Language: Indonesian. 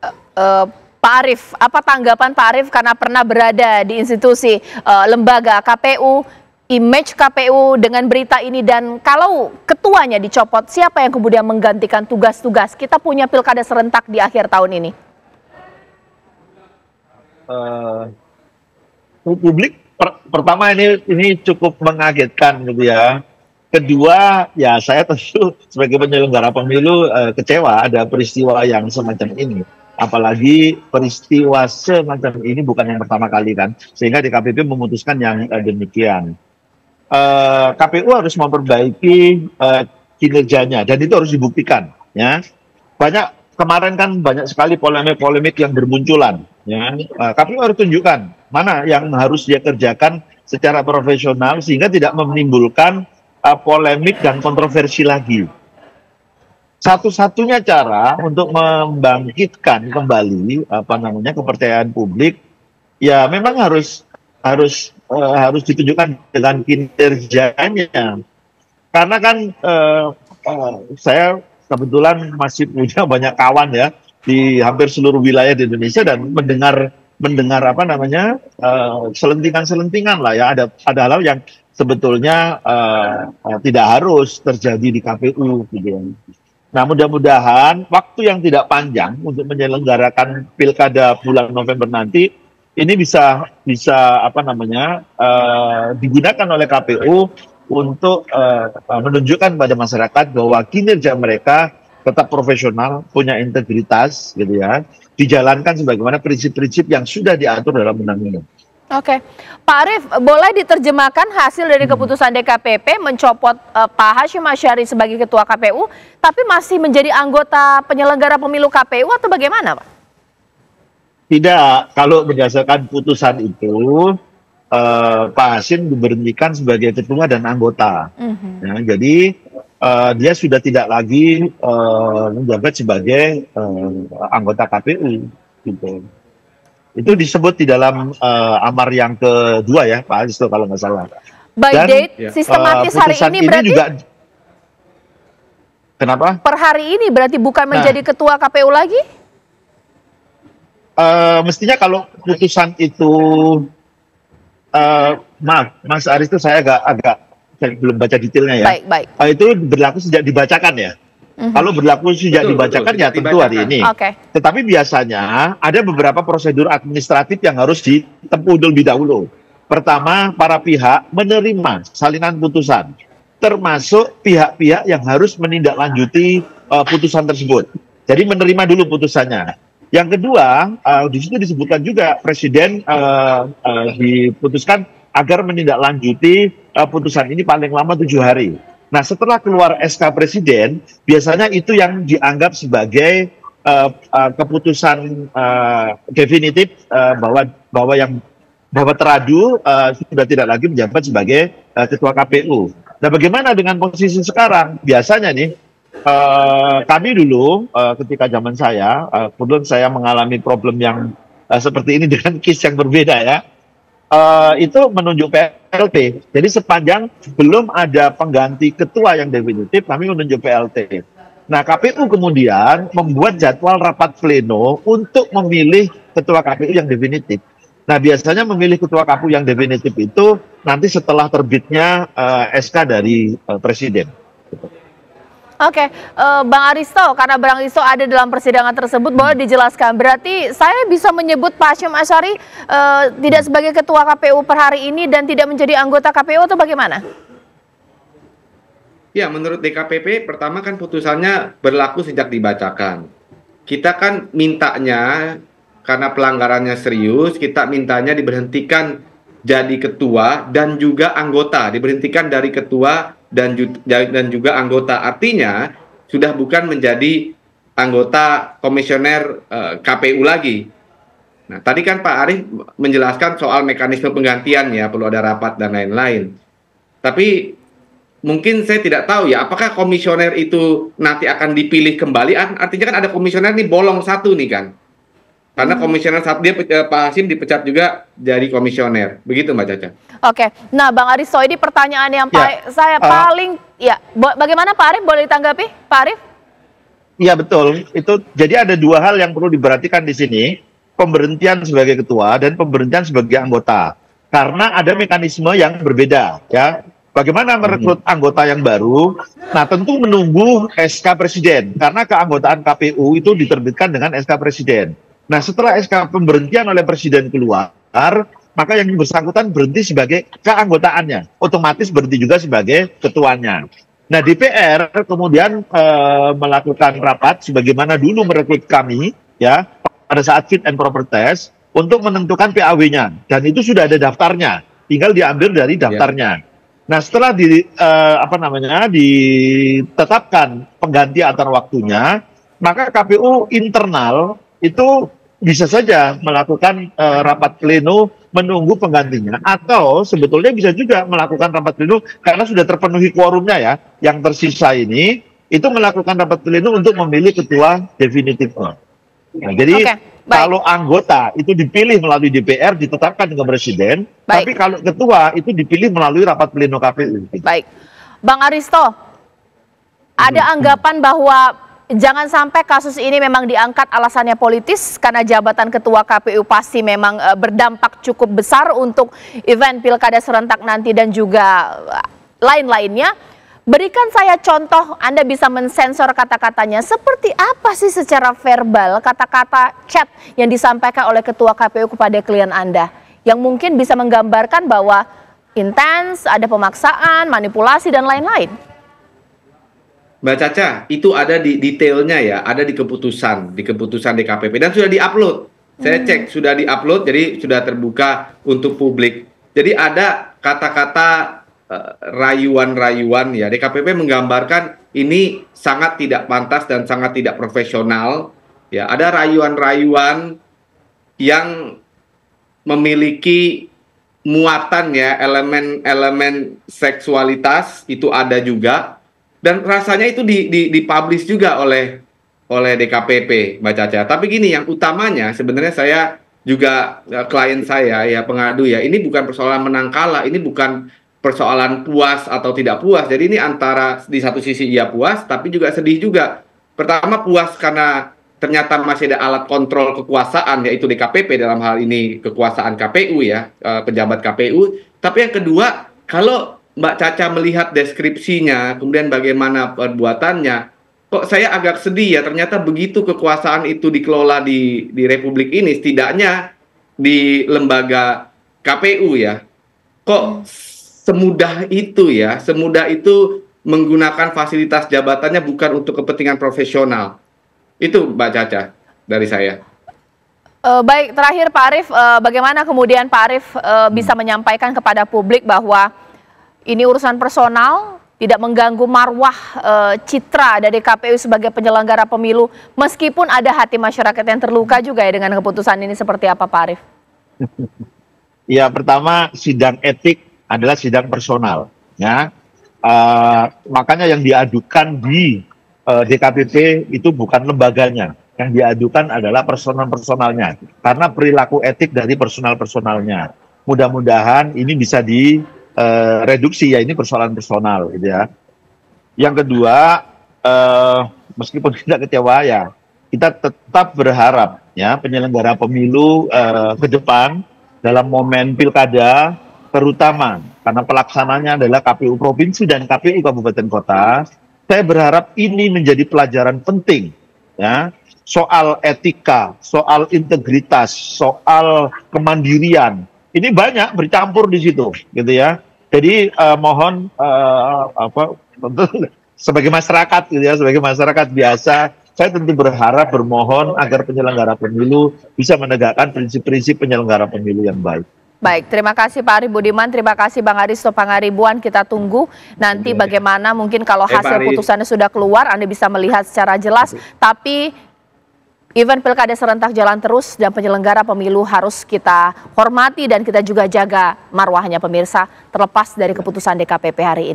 Eh, Pak Arief, apa tanggapan Pak Arief karena pernah berada di institusi lembaga KPU, image KPU dengan berita ini, dan kalau ketuanya dicopot, siapa yang kemudian menggantikan tugas-tugas? Kita punya pilkada serentak di akhir tahun ini. Publik pertama ini cukup mengagetkan gitu ya. Kedua, ya saya tentu sebagai penyelenggara pemilu kecewa ada peristiwa yang semacam ini. Apalagi peristiwa semacam ini bukan yang pertama kali kan, sehingga DKPP memutuskan yang demikian. KPU harus memperbaiki kinerjanya dan itu harus dibuktikan. Ya, kemarin kan banyak sekali polemik-polemik yang bermunculan. Ya, KPU harus tunjukkan mana yang harus dia kerjakan secara profesional sehingga tidak menimbulkan polemik dan kontroversi lagi. Satu-satunya cara untuk membangkitkan kembali kepercayaan publik, ya memang harus ditunjukkan dengan kinerjanya. Karena kan saya kebetulan masih punya banyak kawan ya di hampir seluruh wilayah di Indonesia dan mendengar selentingan-selentingan lah ya, ada hal yang sebetulnya tidak harus terjadi di KPU gitu. Nah, mudah-mudahan waktu yang tidak panjang untuk menyelenggarakan pilkada bulan November nanti ini bisa digunakan oleh KPU untuk menunjukkan pada masyarakat bahwa kinerja mereka tetap profesional, punya integritas, gitu ya, dijalankan sebagaimana prinsip-prinsip yang sudah diatur dalam undang-undang. Oke, Pak Arief, boleh diterjemahkan hasil dari keputusan DKPP mencopot Pak Hashim Asyari sebagai Ketua KPU, tapi masih menjadi anggota penyelenggara pemilu KPU atau bagaimana, Pak? Tidak, kalau berdasarkan putusan itu, Pak Hashim diberhentikan sebagai ketua dan anggota. Ya, jadi dia sudah tidak lagi menjabat sebagai anggota KPU. Gitu. Itu disebut di dalam amar yang kedua ya, Pak Aristo kalau nggak salah. By date, sistematis hari ini berarti juga, kenapa? Per hari ini berarti bukan menjadi ketua KPU lagi? Mestinya kalau putusan itu, maaf, Mas Aristo, saya saya belum baca detailnya ya. Baik. Itu berlaku sejak dibacakan ya. Kalau berlaku sejak dibacakan ya tentu hari ini. Tetapi biasanya ada beberapa prosedur administratif yang harus ditempuh lebih dahulu. Pertama, para pihak menerima salinan putusan, termasuk pihak-pihak yang harus menindaklanjuti putusan tersebut. Jadi menerima dulu putusannya. Yang kedua, di situ disebutkan juga Presiden diputuskan agar menindaklanjuti putusan ini paling lama 7 hari. Nah, setelah keluar SK Presiden, biasanya itu yang dianggap sebagai keputusan definitif bahwa teradu sudah tidak lagi menjabat sebagai ketua KPU. Nah, bagaimana dengan posisi sekarang? Biasanya nih, kami dulu ketika zaman saya, kebetulan saya mengalami problem yang seperti ini dengan case yang berbeda ya. Itu menunjuk PLT. Jadi sepanjang belum ada pengganti ketua yang definitif, kami menunjuk PLT. Nah, KPU kemudian membuat jadwal rapat pleno untuk memilih ketua KPU yang definitif. Nah, biasanya memilih ketua KPU yang definitif itu nanti setelah terbitnya SK dari Presiden. Oke, Bang Aristo, karena Bang Aristo ada dalam persidangan tersebut, boleh dijelaskan. Berarti saya bisa menyebut Pak Hashim Asyari tidak sebagai ketua KPU per hari ini dan tidak menjadi anggota KPU atau bagaimana? Ya, menurut DKPP, pertama kan putusannya berlaku sejak dibacakan. Kita kan mintanya, karena pelanggarannya serius, kita mintanya diberhentikan jadi ketua dan juga anggota, diberhentikan dari ketua dan juga anggota. Artinya sudah bukan menjadi anggota komisioner KPU lagi. Nah, tadi kan Pak Arief menjelaskan soal mekanisme penggantian ya, perlu ada rapat dan lain-lain. Tapi mungkin saya tidak tahu ya, apakah komisioner itu nanti akan dipilih kembali? Artinya kan ada komisioner nih bolong satu nih kan. Karena komisioner saat dia Pak Hashim dipecat juga dari komisioner. Begitu Mbak Caca. Oke. Nah, Bang Aristo, ini pertanyaan yang saya paling bagaimana Pak Arief, boleh ditanggapi Pak Arief? Iya betul. Itu jadi ada dua hal yang perlu diperhatikan di sini, pemberhentian sebagai ketua dan pemberhentian sebagai anggota. Karena ada mekanisme yang berbeda, ya. Bagaimana merekrut anggota yang baru? Nah, tentu menunggu SK Presiden karena keanggotaan KPU itu diterbitkan dengan SK Presiden. Nah, setelah SK pemberhentian oleh Presiden keluar, maka yang bersangkutan berhenti sebagai keanggotaannya, otomatis berhenti juga sebagai ketuanya. Nah, DPR kemudian melakukan rapat sebagaimana dulu merekrut kami, ya, pada saat fit and proper test untuk menentukan PAW-nya, dan itu sudah ada daftarnya, tinggal diambil dari daftarnya. Nah, setelah ditetapkan pengganti antar waktunya, maka KPU internal itu bisa saja melakukan rapat pleno menunggu penggantinya, atau sebetulnya bisa juga melakukan rapat pleno karena sudah terpenuhi quorumnya, ya, yang tersisa ini itu melakukan rapat pleno untuk memilih ketua definitifnya. Nah, jadi kalau anggota itu dipilih melalui DPR ditetapkan dengan Presiden, tapi kalau ketua itu dipilih melalui rapat pleno KPU. Baik, Bang Aristo, ada anggapan bahwa jangan sampai kasus ini memang diangkat alasannya politis karena jabatan ketua KPU pasti memang berdampak cukup besar untuk event pilkada serentak nanti dan juga lain-lainnya. Berikan saya contoh, Anda bisa mensensor kata-katanya. Seperti apa sih secara verbal kata-kata chat yang disampaikan oleh ketua KPU kepada klien Anda? Yang mungkin bisa menggambarkan bahwa intens, ada pemaksaan, manipulasi, dan lain-lain. Mbak Caca, itu ada di detailnya, ya, ada di keputusan DKPP dan sudah diupload. Saya cek sudah diupload, jadi sudah terbuka untuk publik. Jadi ada kata-kata rayuan-rayuan, ya. DKPP menggambarkan ini sangat tidak pantas dan sangat tidak profesional, ya. Ada rayuan-rayuan yang memiliki muatan, ya, elemen-elemen seksualitas itu ada juga, dan rasanya itu dipublish juga oleh DKPP, Mbak Caca. Tapi gini, yang utamanya sebenarnya saya juga klien saya, ya, pengadu, ya, ini bukan persoalan menang kalah, ini bukan persoalan puas atau tidak puas. Jadi ini antara di satu sisi ia puas, tapi juga sedih juga. Pertama puas karena ternyata masih ada alat kontrol kekuasaan, yaitu DKPP dalam hal ini kekuasaan KPU, ya, pejabat KPU. Tapi yang kedua, kalau Mbak Caca melihat deskripsinya, kemudian bagaimana perbuatannya, kok saya agak sedih, ya. Ternyata begitu kekuasaan itu dikelola di Republik ini, setidaknya di lembaga KPU, ya, kok semudah itu, ya, semudah itu menggunakan fasilitas jabatannya bukan untuk kepentingan profesional. Itu, Mbak Caca, dari saya. Baik, terakhir Pak Arief, bagaimana kemudian Pak Arief bisa menyampaikan kepada publik bahwa ini urusan personal, tidak mengganggu marwah citra dari KPU sebagai penyelenggara pemilu, meskipun ada hati masyarakat yang terluka juga, ya, dengan keputusan ini, seperti apa Pak Arief? Ya, pertama sidang etik adalah sidang personal, ya. Makanya yang diadukan di DKPP itu bukan lembaganya, yang diadukan adalah personalnya, karena perilaku etik dari personalnya. Mudah-mudahan ini bisa direduksi, ya, ini persoalan personal, gitu, ya. Yang kedua, meskipun kita kecewa, ya, kita tetap berharap, ya, penyelenggara pemilu ke depan dalam momen pilkada, terutama karena pelaksananya adalah KPU Provinsi dan KPU Kabupaten Kota, saya berharap ini menjadi pelajaran penting, ya, soal etika, soal integritas, soal kemandirian. Ini banyak bercampur di situ, gitu, ya. Jadi mohon sebagai masyarakat, gitu, ya, sebagai masyarakat biasa, saya tentu berharap, bermohon agar penyelenggara pemilu bisa menegakkan prinsip-prinsip penyelenggara pemilu yang baik. Baik, terima kasih Pak Arief Budiman, terima kasih Bang Aristo Pangaribuan. Kita tunggu nanti bagaimana, mungkin kalau hasil putusannya sudah keluar, Anda bisa melihat secara jelas. Tapi event pilkada serentak jalan terus dan penyelenggara pemilu harus kita hormati dan kita juga jaga marwahnya, pemirsa, terlepas dari keputusan DKPP hari ini.